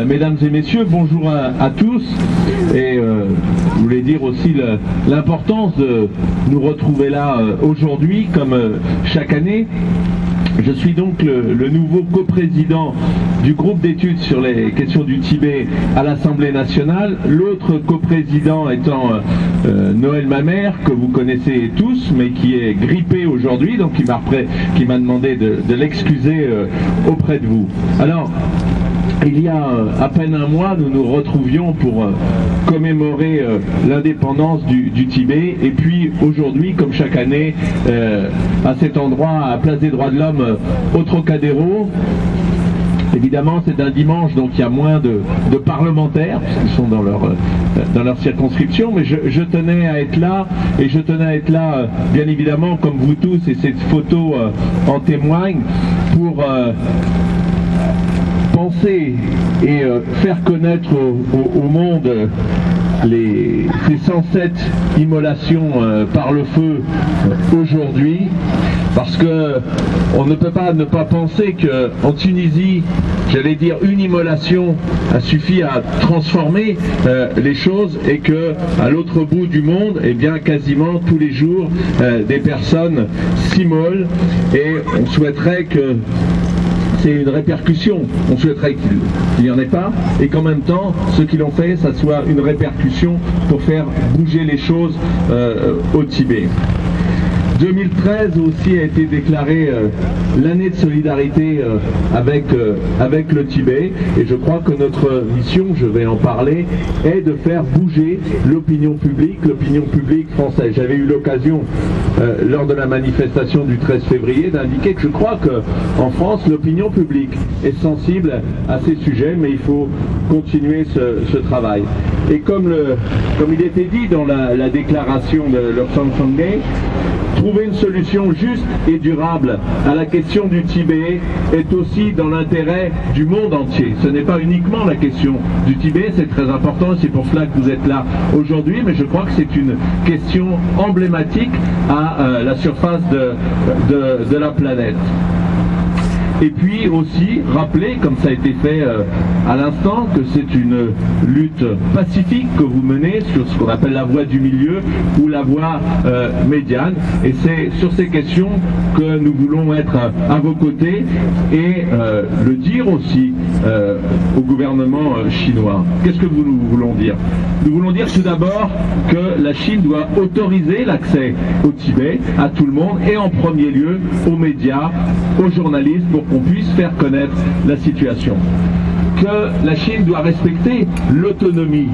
Mesdames et messieurs, bonjour à tous. Et je voulais dire aussi l'importance de nous retrouver là aujourd'hui, comme chaque année. Je suis donc le nouveau coprésident du groupe d'études sur les questions du Tibet à l'Assemblée nationale. L'autre coprésident étant Noël Mamère, que vous connaissez tous, mais qui est grippé aujourd'hui, donc qui m'a demandé de l'excuser auprès de vous. Alors, il y a à peine un mois, nous nous retrouvions pour commémorer l'indépendance du Tibet. Et puis aujourd'hui, comme chaque année, à cet endroit, à Place des Droits de l'Homme, au Trocadéro. Évidemment, c'est un dimanche, donc il y a moins de parlementaires, puisqu'ils sont dans leur circonscription, mais je tenais à être là, et je tenais à être là, bien évidemment, comme vous tous, et cette photo en témoigne, pour penser et faire connaître au monde ces 107 immolations par le feu aujourd'hui, parce que on ne peut pas ne pas penser qu'en Tunisie, j'allais dire, une immolation a suffi à transformer les choses, et que à l'autre bout du monde, eh bien quasiment tous les jours, des personnes s'immolent, et on souhaiterait que c'est une répercussion. On souhaiterait qu'il n'y en ait pas, et qu'en même temps, ce qu'ils ont fait, ça soit une répercussion pour faire bouger les choses au Tibet. 2013 aussi a été déclarée l'année de solidarité avec le Tibet, et je crois que notre mission, je vais en parler, est de faire bouger l'opinion publique française. J'avais eu l'occasion lors de la manifestation du 13 février d'indiquer que je crois qu'en France, l'opinion publique est sensible à ces sujets, mais il faut continuer ce travail. Et comme il était dit dans la déclaration de Lobsang Sangay, trouver une solution juste et durable à la question du Tibet est aussi dans l'intérêt du monde entier. Ce n'est pas uniquement la question du Tibet, c'est très important, c'est pour cela que vous êtes là aujourd'hui, mais je crois que c'est une question emblématique à la surface de la planète. Et puis aussi rappeler, comme ça a été fait à l'instant, que c'est une lutte pacifique que vous menez sur ce qu'on appelle la voie du milieu ou la voie médiane. Et c'est sur ces questions que nous voulons être à vos côtés, et le dire aussi au gouvernement chinois. Qu'est-ce que nous voulons dire? Nous voulons dire tout d'abord que la Chine doit autoriser l'accès au Tibet à tout le monde, et en premier lieu aux médias, aux journalistes, pour qu'on puisse faire connaître la situation. Que la Chine doit respecter l'autonomie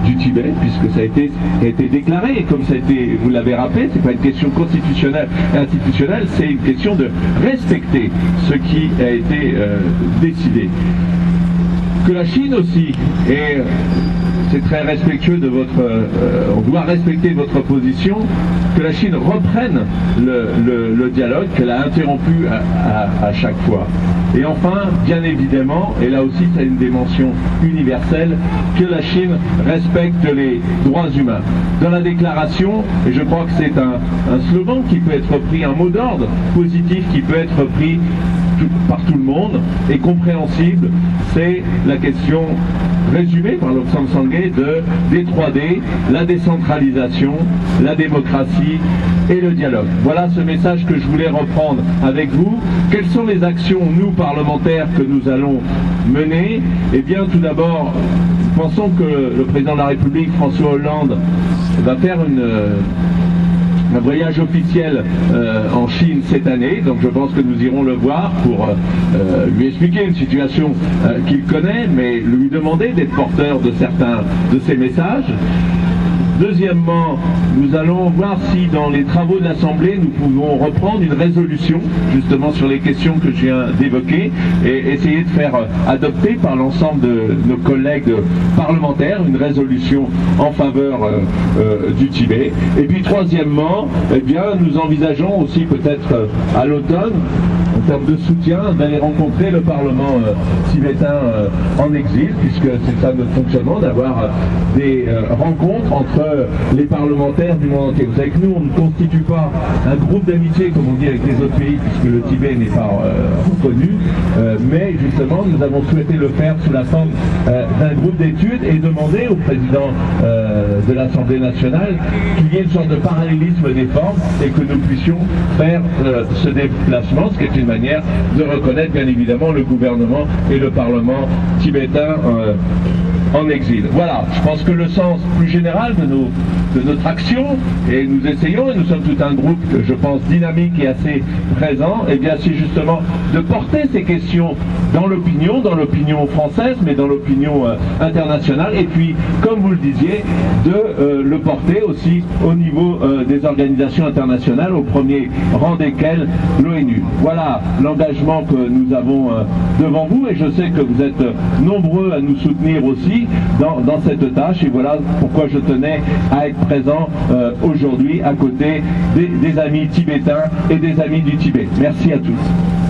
du Tibet, puisque ça a été déclaré, et comme ça a été, vous l'avez rappelé, c'est pas une question constitutionnelle et institutionnelle, c'est une question de respecter ce qui a été décidé. Que la Chine aussi, et c'est très respectueux de on doit respecter votre position, que la Chine reprenne le dialogue qu'elle a interrompu à chaque fois. Et enfin, bien évidemment, et là aussi c'est une dimension universelle, que la Chine respecte les droits humains. Dans la déclaration, et je crois que c'est un slogan qui peut être pris, un mot d'ordre positif qui peut être pris par tout le monde et compréhensible, c'est la question résumée par Lobsang Sangay des 3D, la décentralisation, la démocratie et le dialogue. Voilà ce message que je voulais reprendre avec vous. Quelles sont les actions, nous, parlementaires, que nous allons mener? Eh bien, tout d'abord, pensons que le président de la République, François Hollande, va faire un voyage officiel en Chine cette année, donc je pense que nous irons le voir pour lui expliquer une situation qu'il connaît, mais lui demander d'être porteur de certains de ses messages. Deuxièmement, nous allons voir si dans les travaux de l'Assemblée, nous pouvons reprendre une résolution justement sur les questions que je viens d'évoquer, et essayer de faire adopter par l'ensemble de nos collègues parlementaires une résolution en faveur du Tibet. Et puis troisièmement, eh bien, nous envisageons aussi peut-être à l'automne, en termes de soutien, d'aller rencontrer le Parlement tibétain en exil, puisque c'est ça notre fonctionnement, d'avoir des rencontres entre entre les parlementaires du monde entier. Vous savez que nous, on ne constitue pas un groupe d'amitié, comme on dit, avec les autres pays, puisque le Tibet n'est pas reconnu, mais justement, nous avons souhaité le faire sous la forme d'un groupe d'études et demander au président de l'Assemblée nationale qu'il y ait une sorte de parallélisme des formes et que nous puissions faire ce déplacement, ce qui est une manière de reconnaître bien évidemment le gouvernement et le Parlement tibétain en exil. Voilà, je pense que le sens plus général de notre action, et nous essayons, et nous sommes tout un groupe, je pense, dynamique et assez présent, et bien c'est justement de porter ces questions dans l'opinion française, mais dans l'opinion internationale, et puis, comme vous le disiez, de le porter aussi au niveau des organisations internationales, au premier rang desquelles l'ONU. Voilà l'engagement que nous avons devant vous, et je sais que vous êtes nombreux à nous soutenir aussi dans cette tâche, et voilà pourquoi je tenais à être présent aujourd'hui à côté des amis tibétains et des amis du Tibet. Merci à tous.